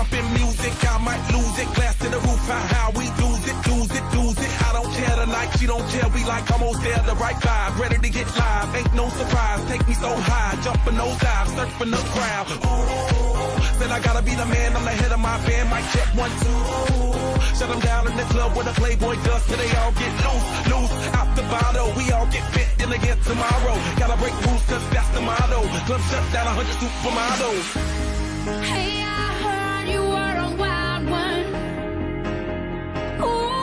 bumping music, I might lose it. Glass to the roof, how we lose it. I don't care tonight, she don't care. We like almost there, the right vibe. Ready to get live, ain't no surprise. Take me so high, jumping those dives, surfing the crowd. Ooh, said I gotta be the man, I'm the head of my band. Mic check 1, 2. Shut them down in the club where the Playboy does, till they all get loose. Out the bottle, we all get fit in again tomorrow. Gotta break rules, cause that's the motto. Club shut down, 100 supermodels. Hey, I heard you were a wild one. Ooh,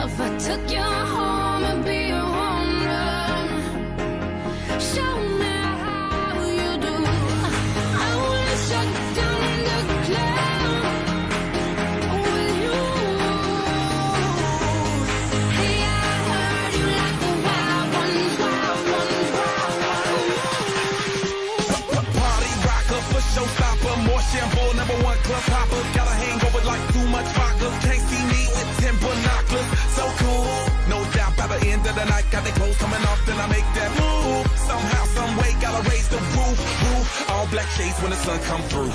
if I took you home and be a home run, show me how you do. I wanna shut down in the club with you. Hey, I heard you like the wild ones. Party rocker, for showstopper, more shampoo, #1 club hopper. Got a hangover like too much vodka. Can't see me with 10 binoculars. So cool, no doubt by the end of the night. Got the clothes coming off, then I make that move. Somehow, some way, gotta raise the roof. All black shades when the sun come through.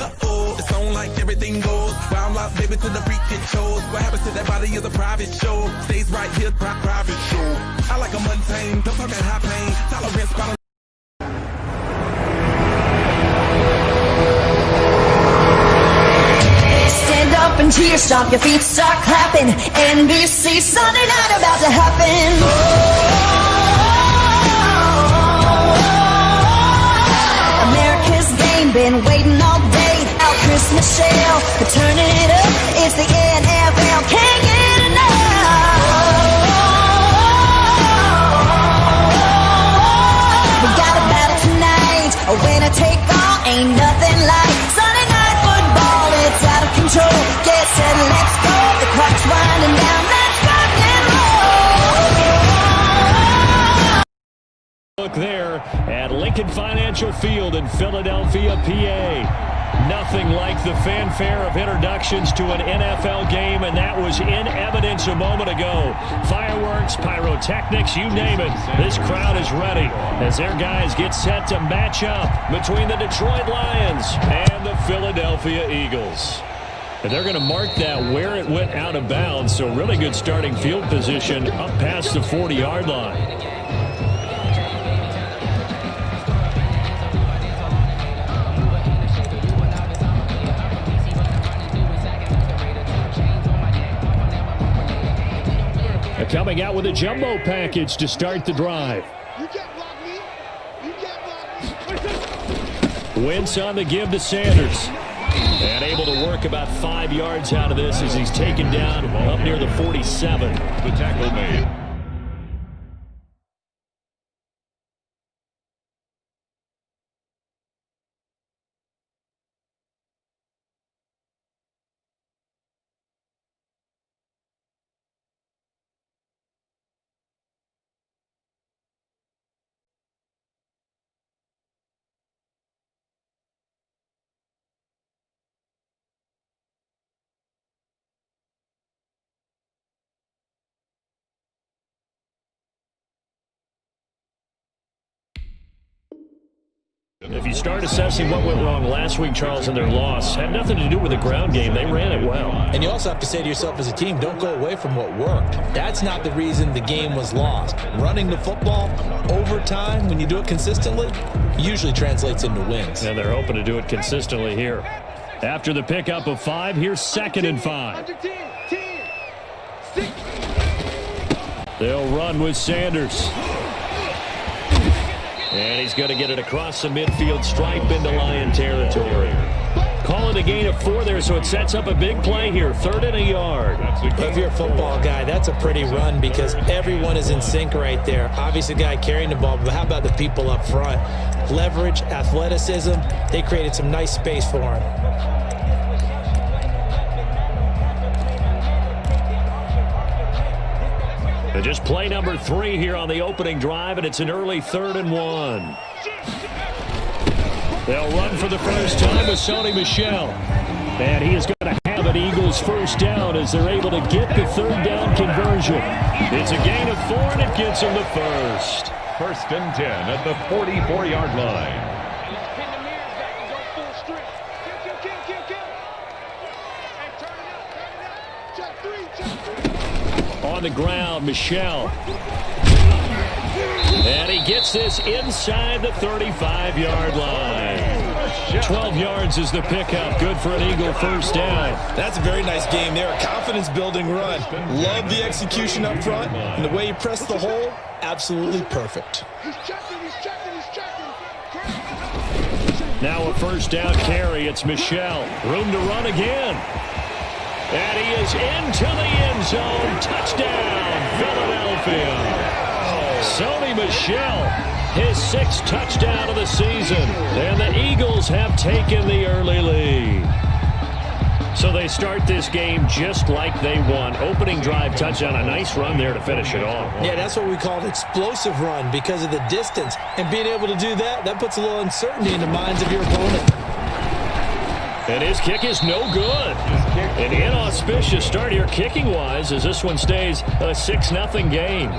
It's on like everything goes. Wild out, baby, to the freak it shows. What happens to that body is a private show. Stays right here, private show. I like a mundane, don't talk at high pain. Tolerance, bottom. Stand up and cheer, stomp your feet, start clapping. NBC, Sunday night about to happen. America's game, been waiting all day. Now Chris Michelle, we're turning it up. It's the NFL, can't get enough. We got a battle tonight, a winner take all, ain't nothing like Sunday night football. It's out of control. Get set, let's go. The clock's winding down. Let's rock and roll. Look there at Lincoln Financial Field in Philadelphia, PA. Nothing like the fanfare of introductions to an NFL game, and that was in evidence a moment ago. Fireworks, pyrotechnics, you name it. This crowd is ready as their guys get set to match up between the Detroit Lions and the Philadelphia Eagles. And they're going to mark that where it went out of bounds, so really good starting field position up past the 40-yard line. Coming out with a jumbo package to start the drive. Wentz on the give to Sanders. And able to work about 5 yards out of this as he's taken down up near the 47. The tackle made. If you start assessing what went wrong last week, Charles, in their loss, had nothing to do with the ground game. They ran it well. And you also have to say to yourself as a team, don't go away from what worked. That's not the reason the game was lost. Running the football over time, when you do it consistently, usually translates into wins. And they're hoping to do it consistently here. After the pickup of 5, here's 2nd and 5. They'll run with Sanders. And he's going to get it across the midfield stripe into Lion territory. Call it a gain of 4 there, so it sets up a big play here. 3rd and a yard. If you're a football guy, that's a pretty run because everyone is in sync right there. Obviously, the guy carrying the ball, but how about the people up front? Leverage, athleticism, they created some nice space for him. Just play number 3 here on the opening drive, and it's an early 3rd and 1. They'll run for the first time with Sony Michel. And he is going to have an Eagles first down as they're able to get the 3rd down conversion. It's a gain of 4, and it gets them the first. 1st and 10 at the 44-yard line. on the ground. Michel. And he gets this inside the 35-yard line. 12 yards is the pickup. Good for an Eagle first down. That's a very nice game there. A confidence-building run. Love the execution up front. And the way he pressed the hole, absolutely perfect. Now a first down carry. It's Michel. Room to run again. And he is into the end zone. Touchdown, Philadelphia. Sony Michel, his 6th touchdown of the season. And the Eagles have taken the early lead. So they start this game just like they won. Opening drive touchdown, a nice run there to finish it off. Yeah, that's what we call an explosive run because of the distance. And being able to do that, that puts a little uncertainty in the minds of your opponent. And his kick is no good. An inauspicious start here kicking-wise as this one stays a 6-0 game.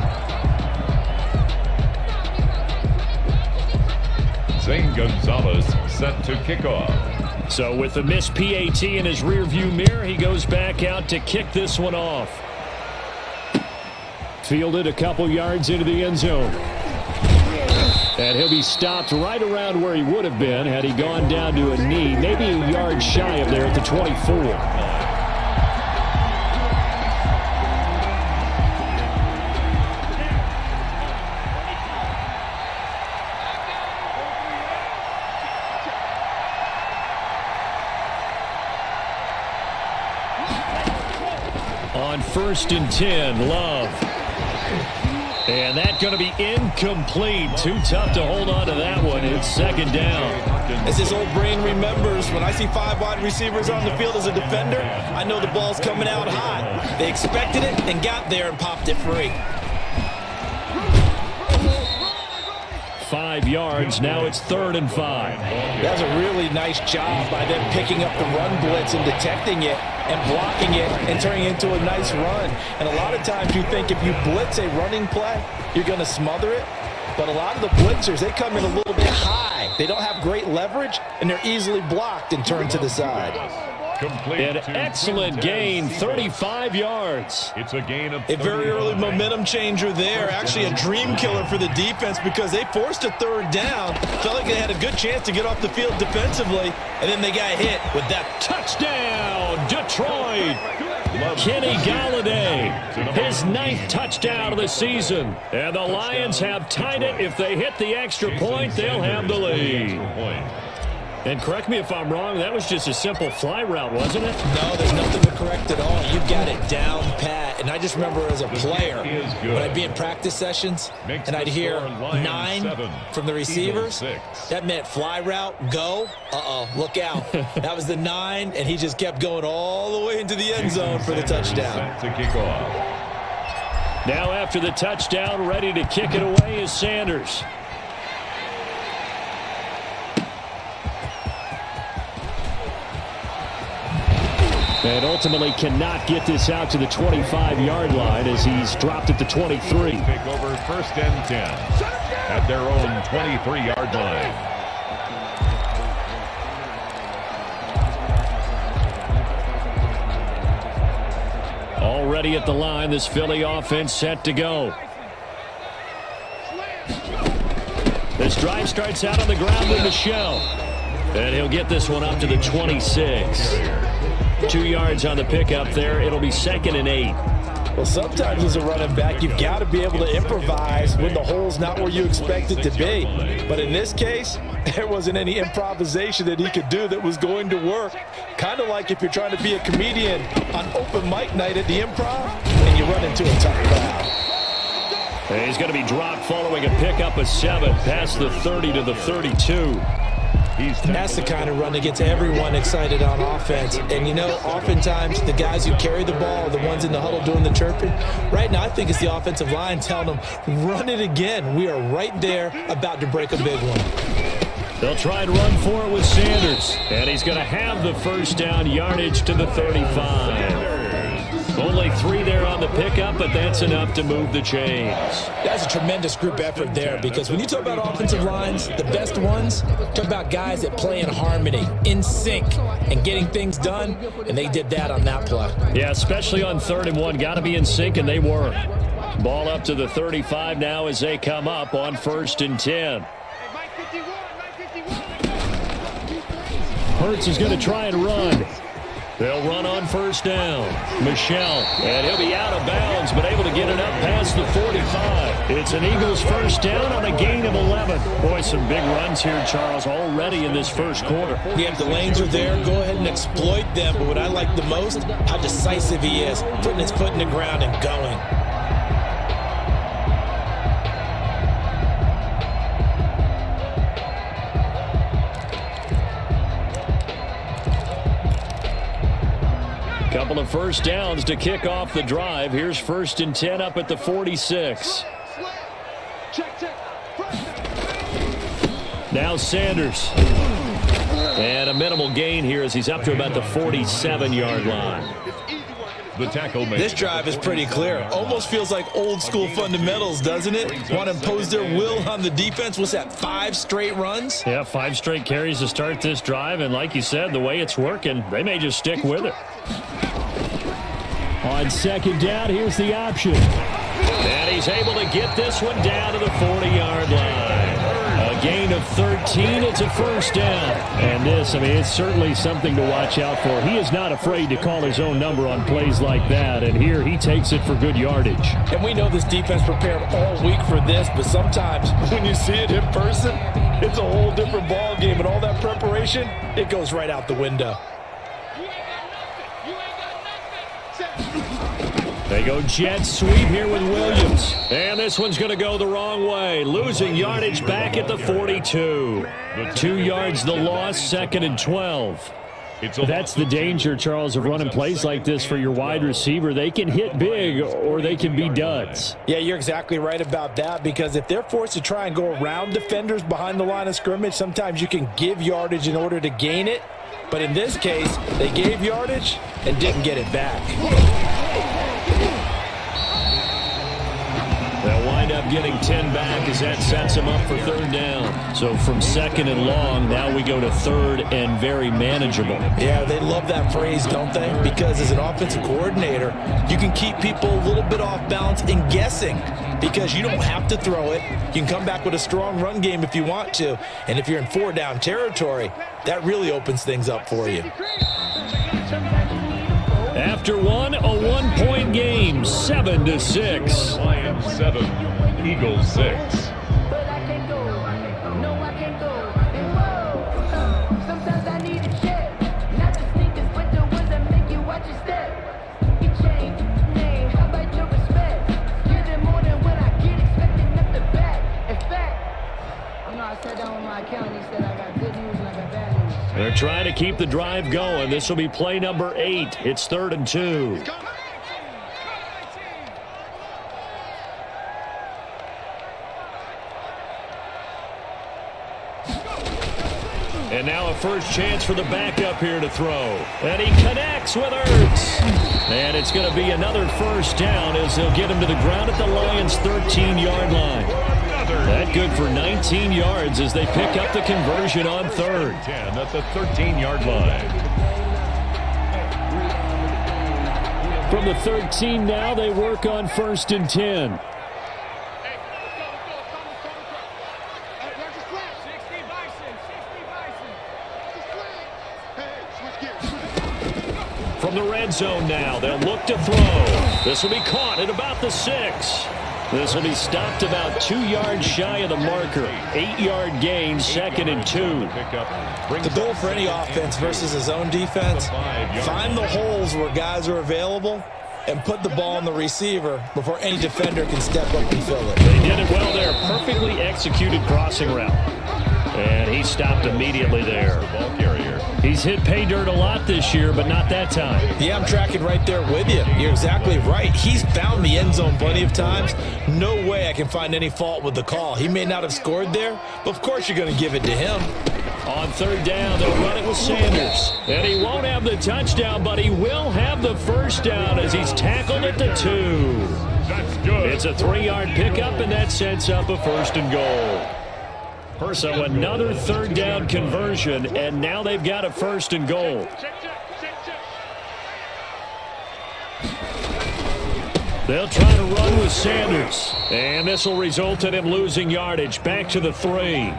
Zane Gonzalez set to kick off. So with the missed PAT in his rearview mirror, he goes back out to kick this one off. Fielded a couple yards into the end zone. And he'll be stopped right around where he would have been had he gone down to a knee, maybe a yard shy of there at the 24. On 1st and 10, Love. And that's going to be incomplete. Too tough to hold on to that one. It's 2nd down. As his old brain remembers, when I see 5 wide receivers on the field as a defender, I know the ball's coming out hot. They expected it and got there and popped it free. 5 yards. Now it's 3rd and 5. That was a really nice job by them picking up the run blitz and detecting it and blocking it and turning it into a nice run. And a lot of times you think if you blitz a running play, you're going to smother it. But a lot of the blitzers, they come in a little bit high. They don't have great leverage, and they're easily blocked and turned to the side. An excellent gain, 35 yards. It's a gain of a very early momentum changer there. Actually a dream killer for the defense because they forced a 3rd down. Felt like they had a good chance to get off the field defensively, and then they got hit with that touchdown, Detroit. Kenny Galladay, his 9th touchdown of the season. And the Lions have tied it. If they hit the extra point, they'll have the lead. And correct me if I'm wrong, that was just a simple fly route, wasn't it? No, there's nothing to correct at all. You got it down pat. And I just remember as a player, when I'd be in practice sessions, and I'd hear 9 from the receivers, that meant fly route, go, look out. That was the 9, and he just kept going all the way into the end zone for the touchdown. To kick off. Now after the touchdown, ready to kick it away is Sanders. And ultimately cannot get this out to the 25-yard line as he's dropped at the 23. Take over 1st and 10 at their own 23-yard line. Already at the line, this Philly offense set to go. This drive starts out on the ground with Michel. And he'll get this one up to the 26. 2 yards on the pickup there. It'll be 2nd and 8. Well, sometimes as a running back, you've got to be able to improvise when the hole's not where you expect it to be. But in this case, there wasn't any improvisation that he could do that was going to work. Kind of like if you're trying to be a comedian on open mic night at the Improv and you run into a tough crowd. And he's going to be dropped following a pickup of 7 past the 30 to the 32. And that's the kind of run that gets everyone excited on offense. And, you know, oftentimes the guys who carry the ball are the ones in the huddle doing the chirping. Right now, I think it's the offensive line telling them, run it again. We are right there about to break a big one. They'll try and run for it with Sanders. And he's going to have the first down, yardage to the 35. Only 3 there on the pickup, but that's enough to move the chains. That's a tremendous group effort there, because when you talk about offensive lines, the best ones, talk about guys that play in harmony, in sync, and getting things done, and they did that on that play. Yeah, especially on 3rd and 1. Got to be in sync, and they were. Ball up to the 35 now as they come up on 1st and 10. Hurts is going to try and run. They'll run on 1st down. Michel, and he'll be out of bounds, but able to get it up past the 45. It's an Eagles 1st down on a gain of 11. Boy, some big runs here, Charles, already in this 1st quarter. Yeah, the lanes are there. Go ahead and exploit them. But what I like the most, how decisive he is, putting his foot in the ground and going. Couple of 1st downs to kick off the drive. Here's 1st and 10 up at the 46. Now Sanders. And a minimal gain here as he's up to about the 47-yard line. The tackle made. This drive is pretty clear. Almost feels like old school fundamentals, doesn't it? Want to impose their will on the defense. What's that, 5 straight runs? Yeah, 5 straight carries to start this drive. And like you said, the way it's working, they may just stick with it. On 2nd down, here's the option. And he's able to get this one down to the 40-yard line. A gain of 13. It's a 1st down. And this, I mean, it's certainly something to watch out for. He is not afraid to call his own number on plays like that. And here he takes it for good yardage. And we know this defense prepared all week for this, but sometimes when you see it in person, it's a whole different ball game. And all that preparation, it goes right out the window. They go jet sweep here with Williams. And this one's going to go the wrong way. Losing yardage back at the 42. 2 yards the loss, 2nd and 12. That's the danger, Charles, of running plays like this for your wide receiver. They can hit big or they can be duds. Yeah, you're exactly right about that, because if they're forced to try and go around defenders behind the line of scrimmage, sometimes you can give yardage in order to gain it. But in this case, they gave yardage and didn't get it back. They'll wind up getting 10 back as that sets them up for 3rd down. So from 2nd and long, now we go to 3rd and very manageable. Yeah, they love that phrase, don't they? Because as an offensive coordinator, you can keep people a little bit off balance and guessing, because you don't have to throw it. You can come back with a strong run game if you want to. And if you're in 4-down territory, that really opens things up for you. After one, a 1-point game, 7-6. Lions 7, Eagles 6. But I can't go. No, I can't go. And whoa, sometimes I need a check. Not the sneakers, but the ones that make you watch your step. You change name, how about your respect? Give them more than what I get, expecting up the back. In fact, you know, I sat down with my accountant. He said I got good news and I got bad news. They're trying to keep the drive going. This will be play number 8. It's 3rd and 2. And now a first chance for the backup here to throw. And he connects with Ertz. And it's going to be another 1st down as they'll get him to the ground at the Lions' 13-yard line. That good for 19 yards as they pick up the conversion on 3rd. 10 at the 13-yard line. From the 13 now, they work on 1st and 10. From the red zone now, they'll look to throw. This will be caught at about the 6. This will be stopped about 2 yards shy of the marker. 8-yard gain, 2nd and 2. The goal for any offense versus his own defense, find the holes where guys are available and put the ball on the receiver before any defender can step up and fill it. They did it well there. Perfectly executed crossing route. And he stopped immediately there. Ball carrier. He's hit pay dirt a lot this year, but not that time. Yeah, I'm tracking right there with you. You're exactly right. He's found the end zone plenty of times. No way I can find any fault with the call. He may not have scored there, but of course you're going to give it to him. On third down, they'll run it with Sanders. And he won't have the touchdown, but he will have the first down as he's tackled at the 2. That's good. It's a 3-yard pickup, and that sets up a first and goal. So another third down conversion, and now they've got a first and goal. They'll try to run with Sanders. And this will result in him losing yardage. Back to the 3.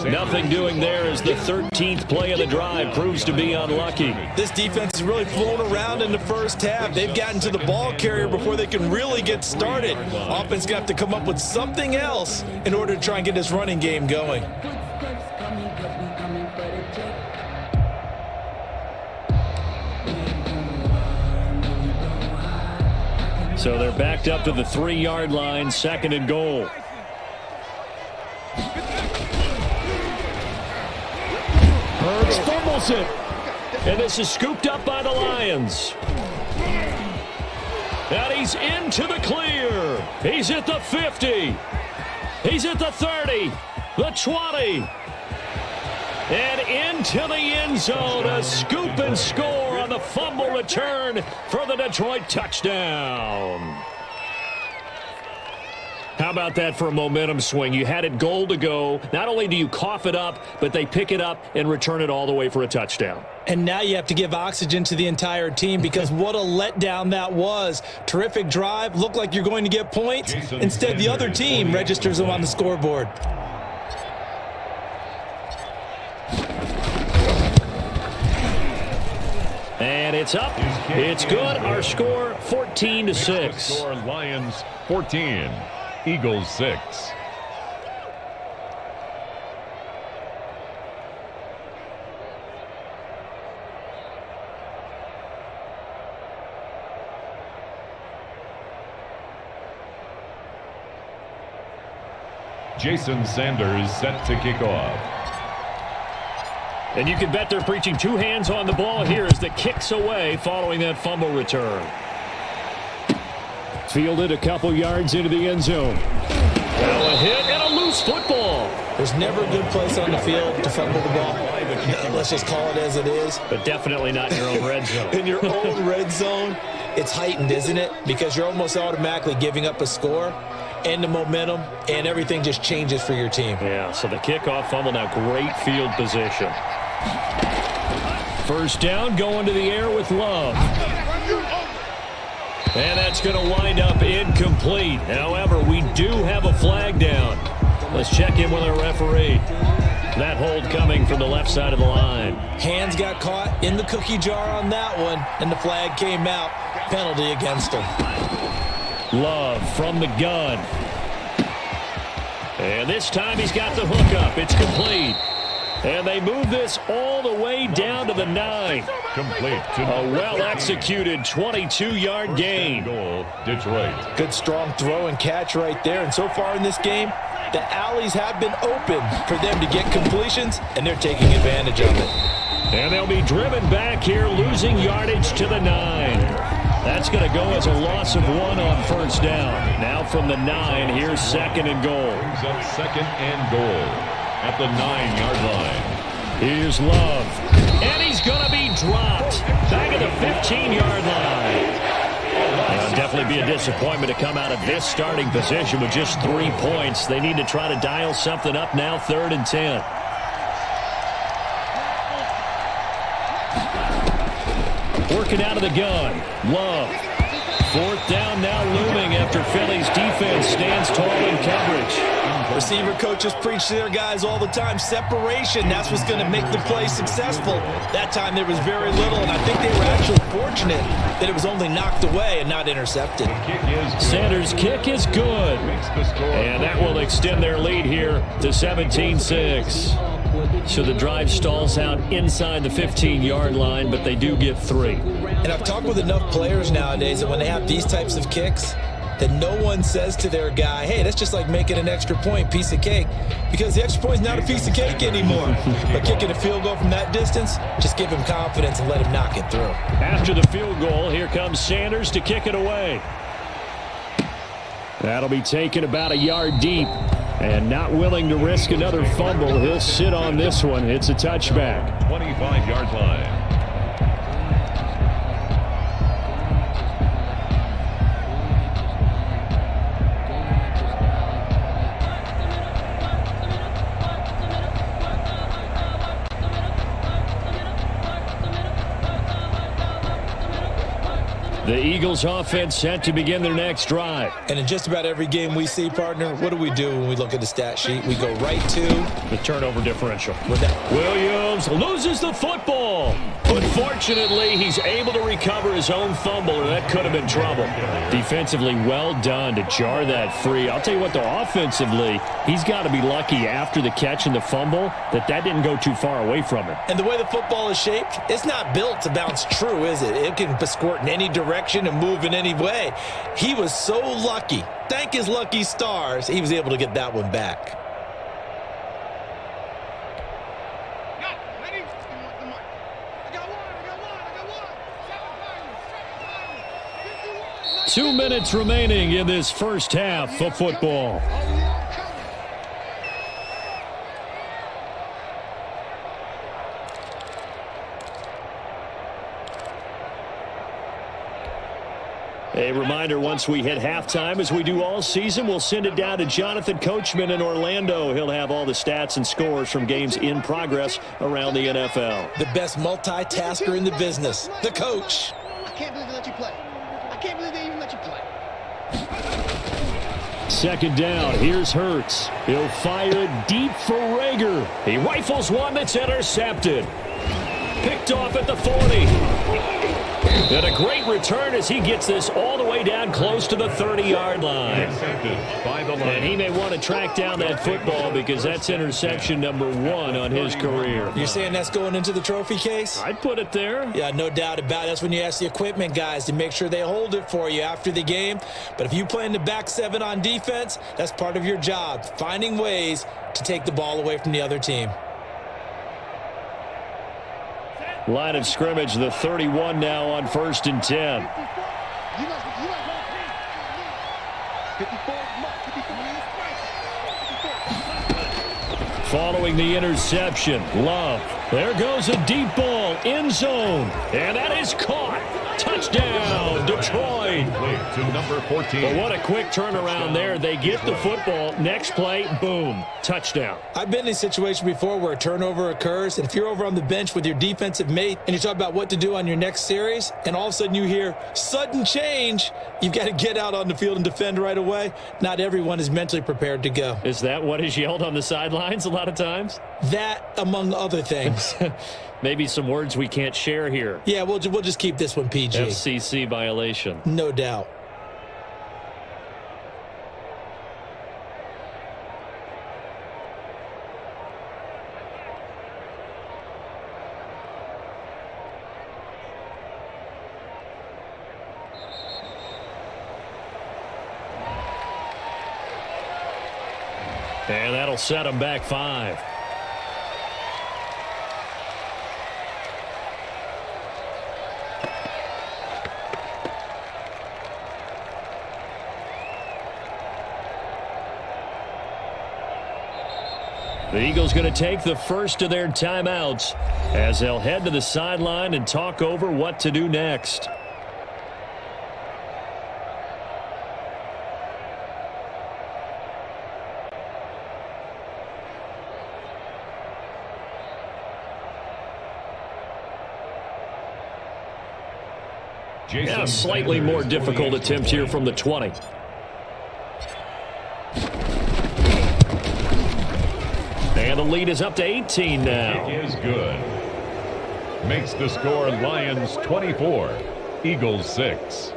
Nothing doing there as the 13th play of the drive proves to be unlucky. This defense is really flown around in the first half. They've gotten to the ball carrier before they can really get started. Offense going to have to come up with something else in order to try and get this running game going. So they're backed up to the 3-yard line, second and goal. Hurts fumbles it. And this is scooped up by the Lions. And he's into the clear. He's at the 50. He's at the 30. The 20. And into the end zone, a scoop and score on the fumble return for the Detroit touchdown. How about that for a momentum swing? You had it goal to go. Not only do you cough it up, but they pick it up and return it all the way for a touchdown. And now you have to give oxygen to the entire team because what a letdown that was. Terrific drive. Looked like you're going to get points. Instead, the other team registers them on the scoreboard. And it's up. It's good. Our score 14-6. Score Lions 14, Eagles 6. Jason Sanders set to kick off. And you can bet they're preaching 2 hands on the ball here as the kick's away following that fumble return. Fielded a couple yards into the end zone. Now a hit and a loose football. There's never a good place on the field to fumble the ball. Let's just call it as it is. But definitely not in your own red zone. In your own red zone, it's heightened, isn't it? Because you're almost automatically giving up a score and the momentum, and everything just changes for your team. Yeah, so the kickoff fumble, now great field position. First down, going to the air with Love. And that's going to wind up incomplete. However, we do have a flag down. Let's check in with our referee. That hold coming from the left side of the line. Hands got caught in the cookie jar on that one, and the flag came out. Penalty against him. Love from the gun. And this time he's got the hook up. It's complete. And they move this all the way down to the 9. Complete to a well-executed 22-yard gain. Goal, Detroit. Good strong throw and catch right there. And so far in this game, the alleys have been open for them to get completions, and they're taking advantage of it. And they'll be driven back here, losing yardage to the 9. That's going to go as a loss of 1 on first down. Now from the 9, here's second and goal. Brings up second and goal at the 9-yard line. Here's Love. And he's going to be dropped back at the 15-yard line. It'll definitely be a disappointment to come out of this starting position with just 3 points. They need to try to dial something up now, 3rd and 10. Working out of the gun. Love. 4th down now looming after Philly's defense stands tall in coverage. Receiver coaches preach to their guys all the time. Separation, that's what's going to make the play successful. That time there was very little, and I think they were actually fortunate that it was only knocked away and not intercepted. Sanders' kick is good. And that will extend their lead here to 17-6. So the drive stalls out inside the 15-yard line, but they do get 3. And I've talked with enough players nowadays that when they have these types of kicks, that no one says to their guy, hey, that's just like making an extra point, piece of cake, because the extra point is not a piece of cake anymore. But kicking a field goal from that distance, just give him confidence and let him knock it through. After the field goal, here comes Sanders to kick it away. That'll be taken about a yard deep. And not willing to risk another fumble, he'll sit on this one. It's a touchback. 25-yard line. The Eagles offense set to begin their next drive. And in just about every game we see, partner, what do we do when we look at the stat sheet? We go right to the turnover differential. With that. Williams loses the football. But fortunately, he's able to recover his own fumble, or that could have been trouble. Defensively, well done to jar that free. I'll tell you what, though, offensively, he's got to be lucky after the catch and the fumble that didn't go too far away from him. And the way the football is shaped, it's not built to bounce true, is it? It can squirt in any direction and move in any way. He was so lucky. Thank his lucky stars, he was able to get that one back. Two minutes remaining in this first half of football. A reminder, once we hit halftime, as we do all season, we'll send it down to Jonathan Coachman in Orlando. He'll have all the stats and scores from games in progress around the NFL. The best multitasker in the business, the coach. I can't believe they let you play. I can't believe they even let you play. Second down, here's Hurts. He'll fire it deep for Rager. He rifles one that's intercepted. Picked off at the 40. And a great return as he gets this all the way down close to the 30-yard line. And he may want to track down that football because that's interception number 1 on his career. You're saying that's going into the trophy case? I'd put it there. Yeah, no doubt about it. That's when you ask the equipment guys to make sure they hold it for you after the game. But if you play in the back 7 on defense, that's part of your job, finding ways to take the ball away from the other team. Line of scrimmage, the 31 now on 1st and 10. Following the interception, Love. There goes a deep ball, end zone, and that is caught. Touchdown, Detroit. To number 14. But what a quick turnaround there. They get the football. Next play, boom, touchdown. I've been in a situation before where a turnover occurs, and if you're over on the bench with your defensive mate and you talk about what to do on your next series, and all of a sudden you hear sudden change, you've got to get out on the field and defend right away. Not everyone is mentally prepared to go. Is that what is yelled on the sidelines a lot of times? That, among other things. Maybe some words we can't share here. Yeah, we'll just keep this one PG. FCC violation. No doubt. And that'll set them back 5. The Eagles going to take the first of their timeouts as they'll head to the sideline and talk over what to do next. Yeah, a slightly more difficult attempt here from the 20. And the lead is up to 18 now. It is good. Makes the score Lions 24, Eagles 6.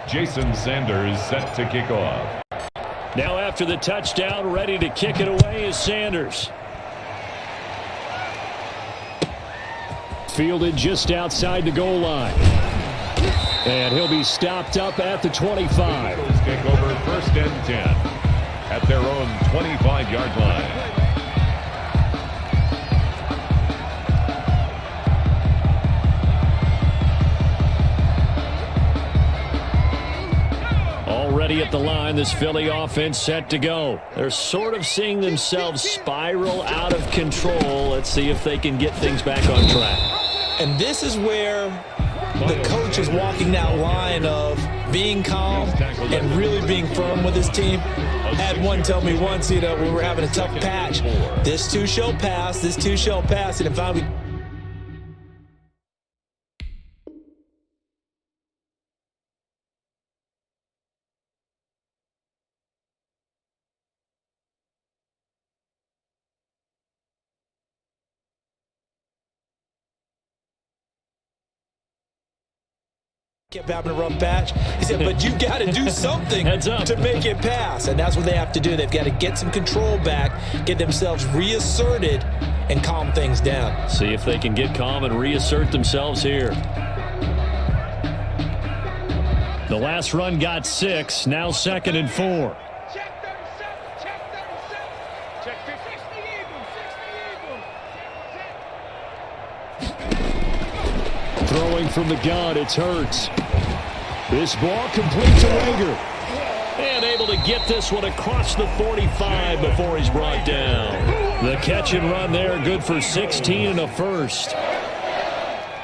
Jason Sanders set to kick off. Now after the touchdown, ready to kick it away is Sanders. Fielded just outside the goal line. And he'll be stopped up at the 25. Eagles kick over 1st and 10 at their own 25-yard line. Already at the line, this Philly offense set to go. They're sort of seeing themselves spiral out of control. Let's see if they can get things back on track. And this is where the coach is walking that line of being calm and really being firm with his team. I had one tell me once, we were having a tough patch. This too shall pass, this too shall pass. And if I kept having a rough patch. He said, but you got to do something to make it pass. And that's what they have to do. They've got to get some control back, get themselves reasserted, and calm things down. See if they can get calm and reassert themselves here. The last run got 6, now 2nd and 4. Check 37, check 37, check 60 Eagles, Throwing from the gun, it's Hurts. This ball complete to Rager. And able to get this one across the 45 before he's brought down. The catch and run there, good for 16 and a first.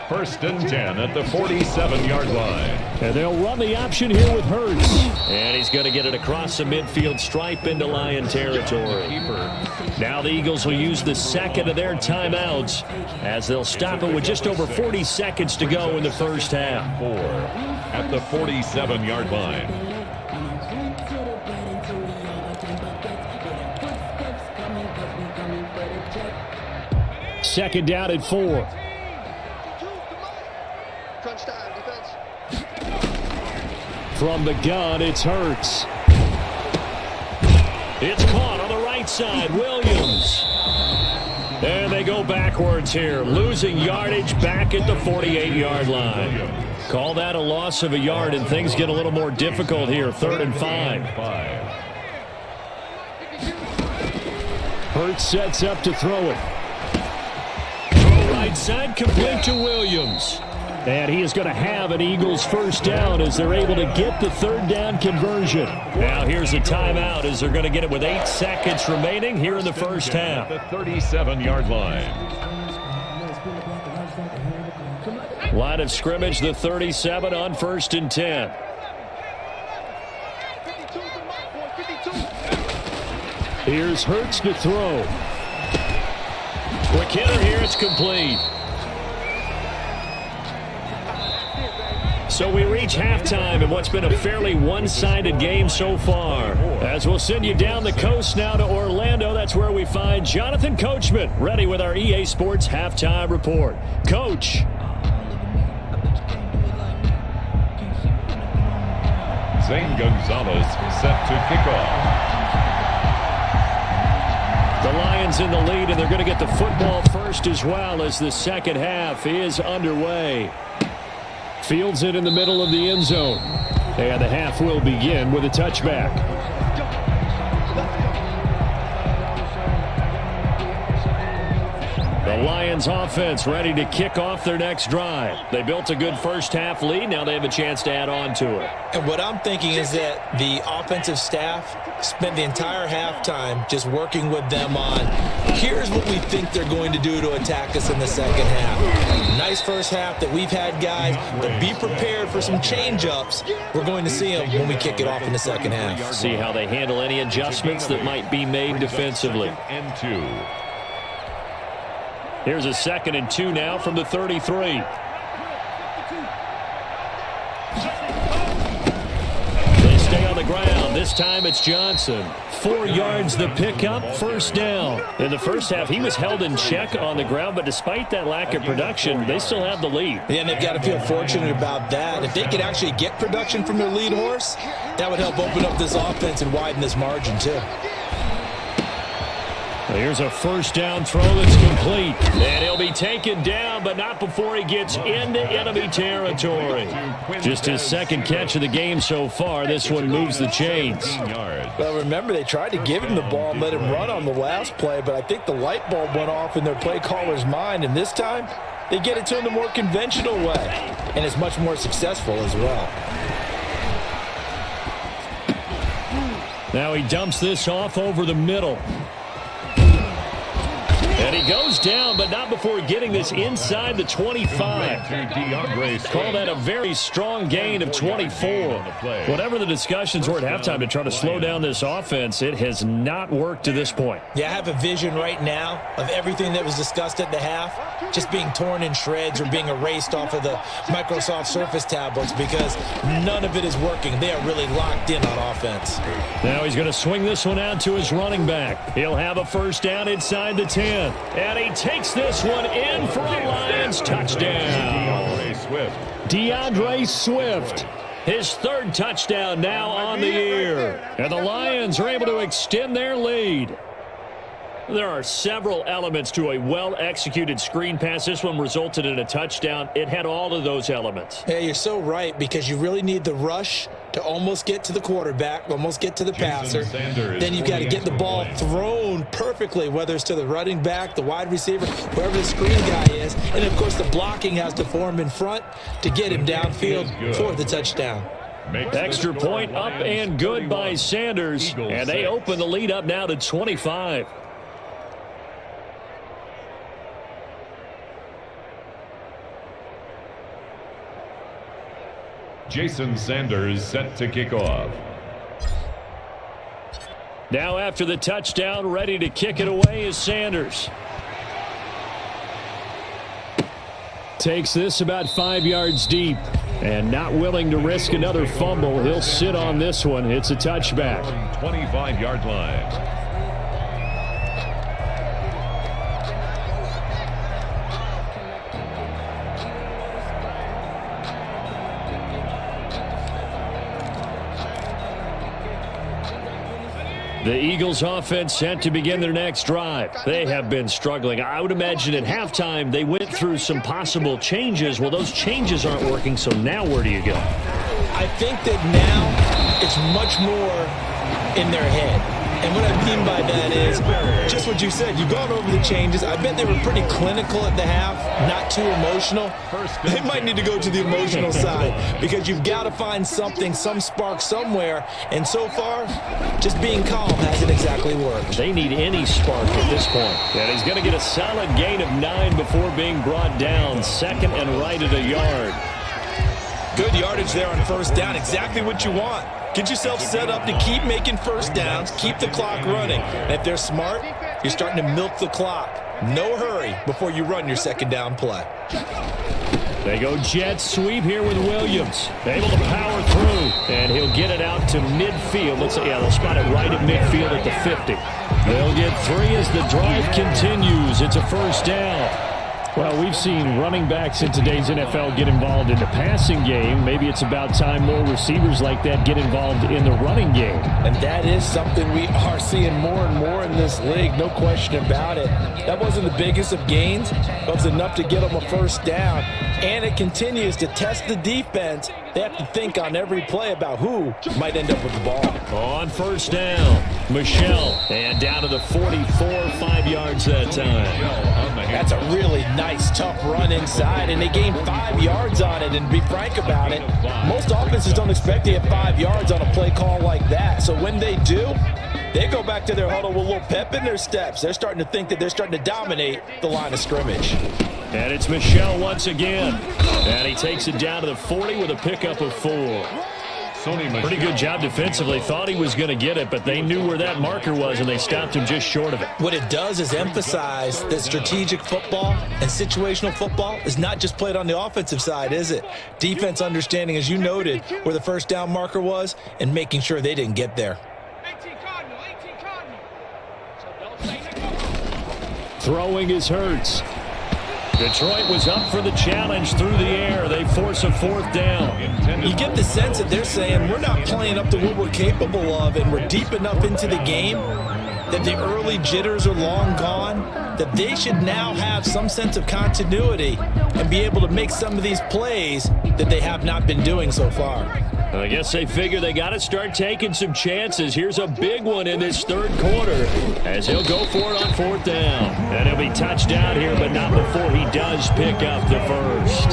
1st and 10 at the 47-yard line. And they'll run the option here with Hurts. And he's going to get it across the midfield stripe into Lion territory. Now the Eagles will use the second of their timeouts as they'll stop it with just over 40 seconds to go in the first half. 4 at the 47-yard line. Second down at 4. Crunch time, defense. From the gun, it's Hurts. It's caught on the right side, Williams. And they go backwards here, losing yardage back at the 48-yard line. Call that a loss of a yard, and things get a little more difficult here, 3rd and 5. Hurts sets up to throw it. Right side, complete to Williams. And he is going to have an Eagles first down as they're able to get the 3rd down conversion. Now here's a timeout as they're going to get it with 8 seconds remaining here in the first half. The 37-yard line. Line of scrimmage, the 37 on 1st and 10. 52. Here's Hurts to throw. Quick hitter here, it's complete. So we reach halftime in what's been a fairly one-sided game so far. As we'll send you down the coast now to Orlando, that's where we find Jonathan Coachman, ready with our EA Sports Halftime Report. Coach. Zane Gonzalez set to kick off. The Lions in the lead, and they're going to get the football first as well as the second half is underway. Fields it in the middle of the end zone. And the half will begin with a touchback. The Lions offense ready to kick off their next drive. They built a good first half lead. Now they have a chance to add on to it. And what I'm thinking is that the offensive staff spent the entire halftime just working with them on, here's what we think they're going to do to attack us in the second half. Nice first half that we've had, guys, but be prepared for some change-ups. We're going to see them when we kick it off in the second half. See how they handle any adjustments that might be made defensively. And 2. Here's a 2nd and 2 now from the 33. They stay on the ground. This time it's Johnson. 4 yards the pickup, first down. In the first half, he was held in check on the ground, but despite that lack of production, they still have the lead. Yeah, and they've got to feel fortunate about that. If they could actually get production from their lead horse, that would help open up this offense and widen this margin too. Here's a first down throw that's complete. And he'll be taken down, but not before he gets into enemy territory. Just his 2nd catch of the game so far. This one moves the chains. Well, remember, they tried to give him the ball and let him run on the last play, but I think the light bulb went off in their play caller's mind, and this time they get it to him the more conventional way, and it's much more successful as well. Now he dumps this off over the middle. And he goes down, but not before getting this inside the 25. Call that a very strong gain of 24. Whatever the discussions were at halftime to try to slow down this offense, it has not worked to this point. Yeah, I have a vision right now of everything that was discussed at the half just being torn in shreds or being erased off of the Microsoft Surface tablets because none of it is working. They are really locked in on offense. Now he's going to swing this one out to his running back. He'll have a first down inside the 10. And he takes this one in for a Lions touchdown. DeAndre Swift, his third touchdown now on the year. And the Lions are able to extend their lead. There are several elements to a well-executed screen pass. This one resulted in a touchdown. It had all of those elements. Yeah, you're so right because you really need the rush to almost get to the quarterback, almost get to the passer. Then you've got to get the ball thrown perfectly, whether it's to the running back, the wide receiver, whoever the screen guy is. And, of course, the blocking has to form in front to get him downfield for the touchdown. Extra point up and good by Sanders. And they open the lead up now to 25. Jason Sanders set to kick off. Now after the touchdown, ready to kick it away is Sanders. Takes this about 5 yards deep. And not willing to risk another fumble. He'll sit on this one. It's a touchback. 25-yard line. The Eagles offense set to begin their next drive. They have been struggling. I would imagine at halftime they went through some possible changes. Well, those changes aren't working, so now where do you go? I think that now it's much more in their head. And what I mean by that is just what you said. You've gone over the changes. I bet they were pretty clinical at the half, not too emotional. They might need to go to the emotional side because you've got to find something, some spark somewhere. And so far, just being calm hasn't exactly worked. They need any spark at this point. And he's going to get a solid gain of 9 before being brought down. Second and right at a yard. Good yardage there on first down. Exactly what you want. Get yourself set up to keep making first downs, keep the clock running. And if they're smart, you're starting to milk the clock. No hurry before you run your second down play. They go jet sweep here with Williams. Able to power through, and he'll get it out to midfield. Let's say, yeah, they'll spot it right at midfield at the 50. They'll get 3 as the drive continues. It's a first down. Well, we've seen running backs in today's NFL get involved in the passing game. Maybe it's about time more receivers like that get involved in the running game. And that is something we are seeing more and more in this league, no question about it. That wasn't the biggest of gains, but it was enough to get them a first down. And it continues to test the defense. They have to think on every play about who might end up with the ball. On first down, Michelle. And down to the 44, 5 yards that time. That's a really nice, tough run inside, and they gained 5 yards on it. And to be frank about it, most offenses don't expect to get 5 yards on a play call like that. So when they do, they go back to their huddle with a little pep in their steps. They're starting to think that they're starting to dominate the line of scrimmage. And it's Michelle once again. And he takes it down to the 40 with a pickup of 4. Pretty good job defensively. Thought he was going to get it, but they knew where that marker was, and they stopped him just short of it. What it does is emphasize that strategic football and situational football is not just played on the offensive side, is it? Defense understanding, as you noted, where the first down marker was and making sure they didn't get there. 18 Cardinal. Throwing is Hurts. Detroit was up for the challenge through the air. They force a fourth down. You get the sense that they're saying we're not playing up to what we're capable of, and we're deep enough into the game that the early jitters are long gone, that they should now have some sense of continuity and be able to make some of these plays that they have not been doing so far. I guess they figure they got to start taking some chances. Here's a big one in this third quarter as he'll go for it on fourth down. And he'll be touched down here, but not before he does pick up the first.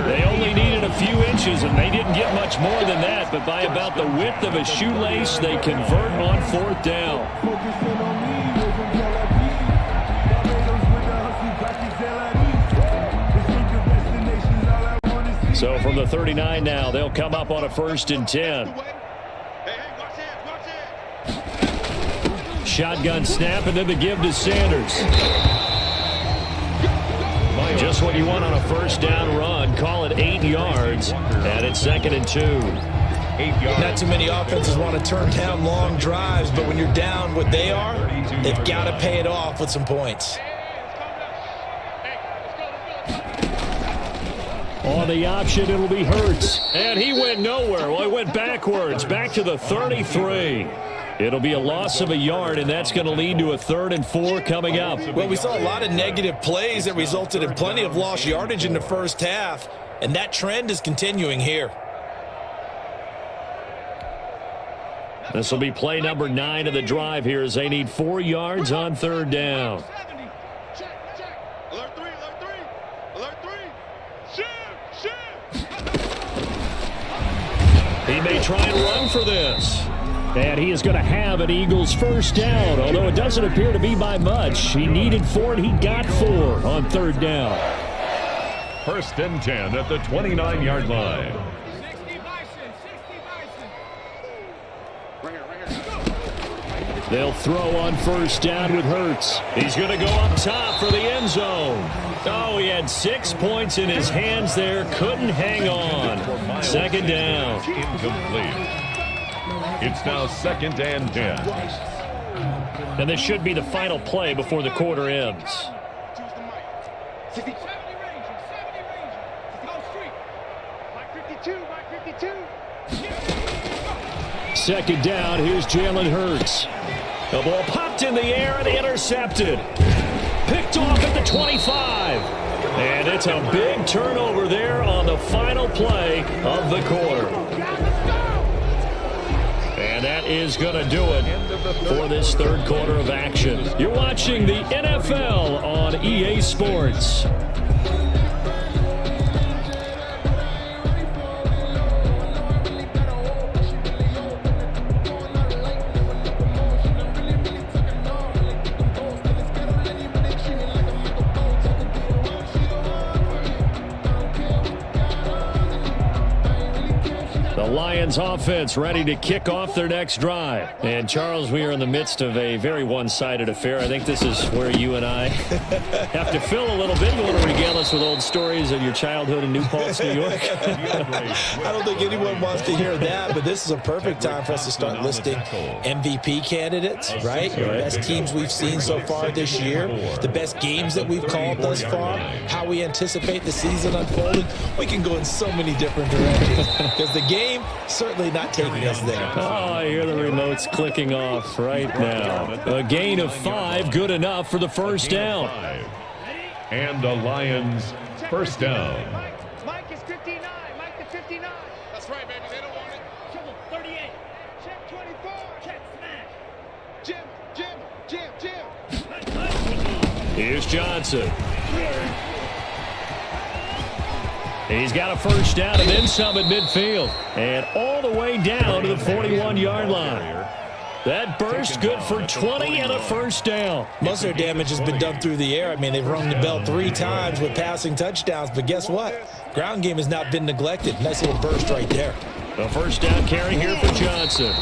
They only needed a few inches, and they didn't get much more than that, but by about the width of a shoelace, they convert on 4th down. So from the 39 now, they'll come up on a 1st and 10. Shotgun snap, and then the give to Sanders. Just what you want on a 1st down run. Call it 8 yards, and it's 2nd and 2. 8 yards. Not too many offenses want to turn down long drives, but when you're down what they are, they've got to pay it off with some points. On the option, it'll be Hurts. And he went nowhere. Well, he went backwards, back to the 33. It'll be a loss of a yard, and that's going to lead to a 3rd and 4 coming up. Well, we saw a lot of negative plays that resulted in plenty of lost yardage in the first half, and that trend is continuing here. This will be play number 9 of the drive here as they need 4 yards on 3rd down. Alert 3, alert 3, alert 3. Shoot. He may try and run for this. And he is going to have an Eagles 1st down, although it doesn't appear to be by much. He needed 4, and he got 4 on 3rd down. 1st and 10 at the 29-yard line. They'll throw on 1st down with Hurts. He's going to go up top for the end zone. Oh, he had 6 points in his hands there. Couldn't hang on. 2nd down. Incomplete. It's now 2nd and 10. And this should be the final play before the quarter ends. 70 range. 52. 2nd down. Here's Jalen Hurts. The ball popped in the air and intercepted. Picked off at the 25. And it's a big turnover there on the final play of the quarter. And that is going to do it for this 3rd quarter of action. You're watching the NFL on EA Sports. Lions offense ready to kick off their next drive. And Charles, we are in the midst of a very one-sided affair. I think this is where you and I have to fill a little bit. You want to regale us with old stories of your childhood in New Paltz, New York? I don't think anyone wants to hear that, but this is a perfect time for us to start listing MVP candidates, right? The best teams we've seen so far this year, the best games that we've called thus far, how we anticipate the season unfolding. We can go in so many different directions because the game certainly not taking us there. Oh, I hear the remotes clicking off right now. A gain of 5, good enough for the 1st down. And the Lions 1st down. Mike is 59. Mike is 59. That's right, baby. They don't want it. Triple 38. Check 24. Check smash. Jim. Here's Johnson. He's got a 1st down and then some at midfield. And all the way down to the 41-yard line. That burst good for 20 and a 1st down. Most of their damage has been done through the air. I mean, they've rung the bell 3 times with passing touchdowns. But guess what? Ground game has not been neglected. Nice little burst right there. A 1st down carry here for Johnson.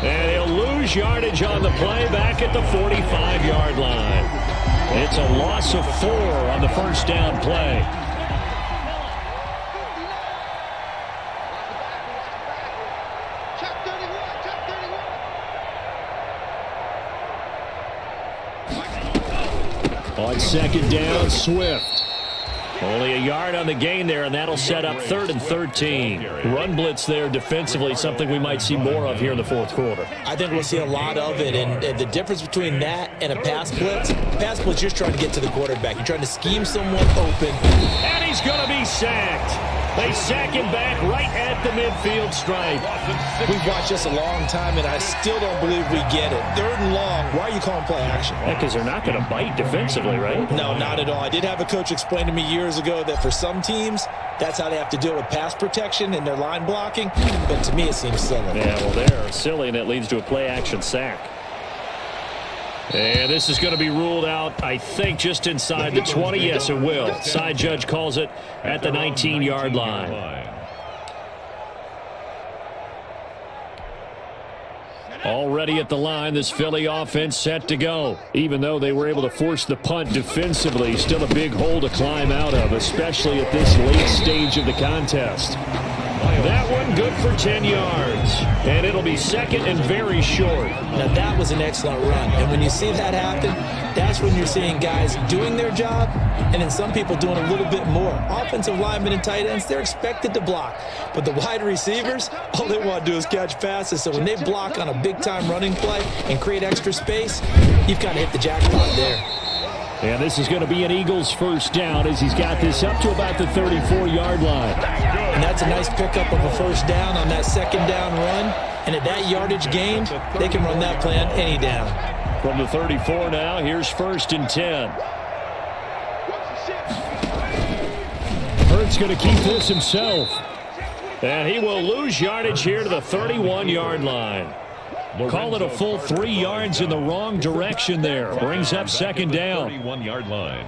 And he'll lose yardage on the play back at the 45-yard line. It's a loss of 4 on the 1st down play. On 2nd down, Swift. Only a yard on the gain there, and that'll set up 3rd and 13. Run blitz there defensively, something we might see more of here in the 4th quarter. I think we'll see a lot of it, and the difference between that and a pass blitz, just trying to get to the quarterback. You're trying to scheme someone open. And he's going to be sacked. They sack him back right at the midfield stripe. We've watched this a long time, and I still don't believe we get it. 3rd and long. Why are you calling play action? Because they're not going to bite defensively, right? No, not at all. I did have a coach explain to me years ago that for some teams, that's how they have to deal with pass protection and their line blocking. But to me, it seems silly. Yeah, well, they're silly, and it leads to a play-action sack. And this is going to be ruled out, I think, just inside the 20. Yes, it will. Side judge calls it at the 19-yard line. Already at the line, this Philly offense set to go. Even though they were able to force the punt defensively, still a big hole to climb out of, especially at this late stage of the contest. That one good for 10 yards. And it'll be second and very short. Now, that was an excellent run. And when you see that happen, that's when you're seeing guys doing their job and then some people doing a little bit more. Offensive linemen and tight ends, they're expected to block. But the wide receivers, all they want to do is catch passes. So when they block on a big-time running play and create extra space, you've got to hit the jackpot there. And this is going to be an Eagles first down as he's got this up to about the 34-yard line. And that's a nice pickup of a first down on that second down run. And at that yardage gain, they can run that play on any down. From the 34 now, here's 1st and 10. Hurts going to keep this himself. And he will lose yardage here to the 31-yard line. Call it a full 3 yards in the wrong direction there. Brings up second down. 31-yard line.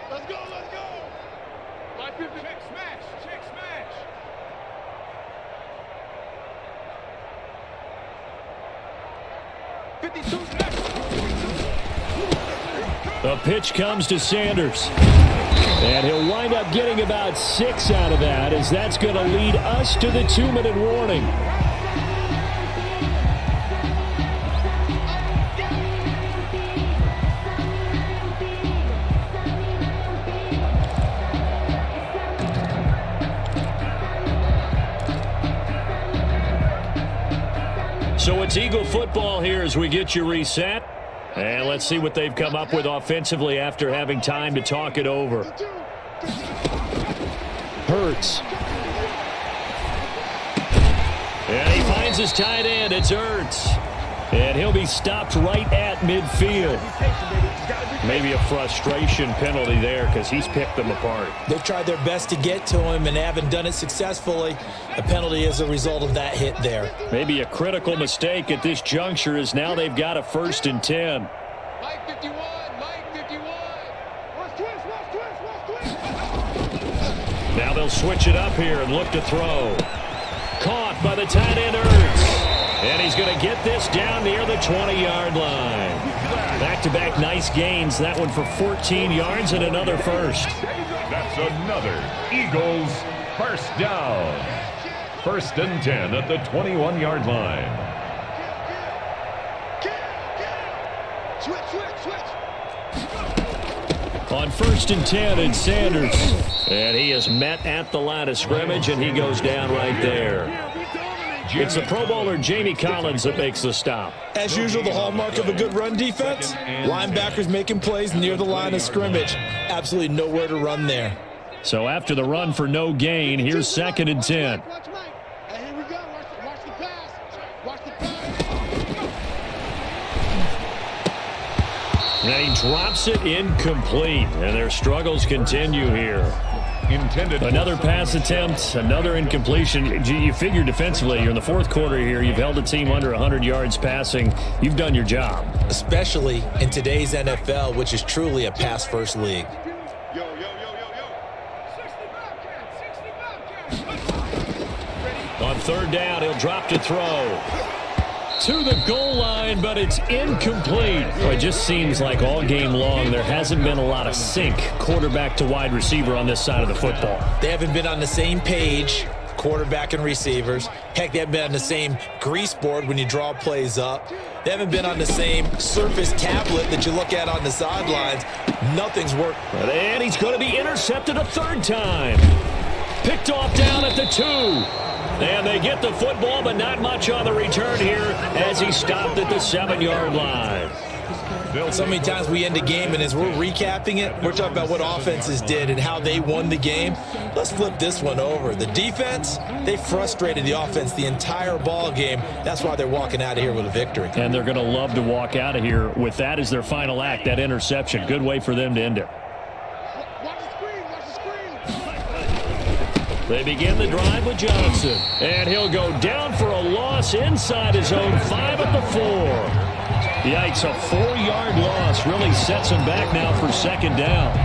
Let's go, let's go. Line 50. Check smash, check smash. The pitch comes to Sanders. And he'll wind up getting about 6 out of that, as that's going to lead us to the 2-minute warning. So it's Eagle football here as we get you reset. And let's see what they've come up with offensively after having time to talk it over. Hurts. And he finds his tight end. It's Hurts. And he'll be stopped right at midfield. Maybe a frustration penalty there because he's picked them apart. They've tried their best to get to him and haven't done it successfully. A penalty is a result of that hit there. Maybe a critical mistake at this juncture is now they've got a 1st and 10. Mike 51, Mike 51. Watch twist. Now they'll switch it up here and look to throw. Caught by the tight end Hurts. And he's going to get this down near the 20-yard line. Back-to-back nice gains. That one for 14 yards and another first. That's another Eagles first down. 1st and 10 at the 21-yard line. Switch. On 1st and 10, it's Sanders. And he is met at the line of scrimmage, and he goes down right there. It's the Pro Bowler Jamie Collins that makes the stop. As usual, the hallmark of a good run defense, linebackers making plays near the line of scrimmage. Absolutely nowhere to run there. So after the run for no gain, here's 2nd and 10. Watch Mike. And here we go. Watch the pass. Watch the pass. And he drops it incomplete. And their struggles continue here. Another pass attempt, another incompletion. You figure defensively, you're in the 4th quarter here. You've held a team under 100 yards passing. You've done your job. Especially in today's NFL, which is truly a pass-first league. Yo. 60 Bobcats. On 3rd down, he'll drop to throw. To the goal line, but it's incomplete. Well, it just seems like all game long there hasn't been a lot of sync quarterback to wide receiver on this side of the football. They haven't been on the same page, quarterback and receivers. Heck, they haven't been on the same grease board when you draw plays up. They haven't been on the same Surface tablet that you look at on the sidelines. Nothing's worked. And he's going to be intercepted a 3rd time. Picked off down at the 2. And they get the football, but not much on the return here as he stopped at the 7-yard line. So many times we end a game, and as we're recapping it, we're talking about what offenses did and how they won the game. Let's flip this one over. The defense, they frustrated the offense the entire ball game. That's why they're walking out of here with a victory. And they're going to love to walk out of here with that as their final act, that interception. Good way for them to end it. Watch the screen, watch the screen. They begin the drive with Johnson. And he'll go down for a loss inside his own 5 at the 4. Yikes, a 4-yard loss really sets him back now for second down.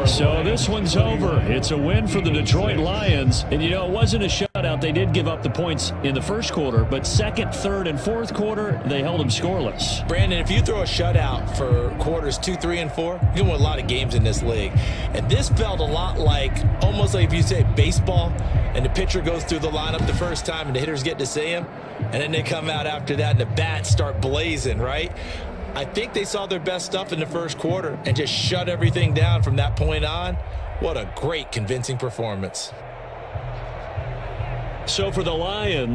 So this one's over. It's a win for the Detroit Lions. And, you know, it wasn't a shutout. They did give up the points in the first quarter, but second, third, and fourth quarter, they held them scoreless. Brandon, if you throw a shutout for quarters 2, 3, and 4, you can win a lot of games in this league. And this felt a lot like, almost like if you say baseball, and the pitcher goes through the lineup the first time and the hitters get to see him, and then they come out after that and the bats start blazing, right? I think they saw their best stuff in the first quarter and just shut everything down from that point on. What a great, convincing performance. So for the Lions,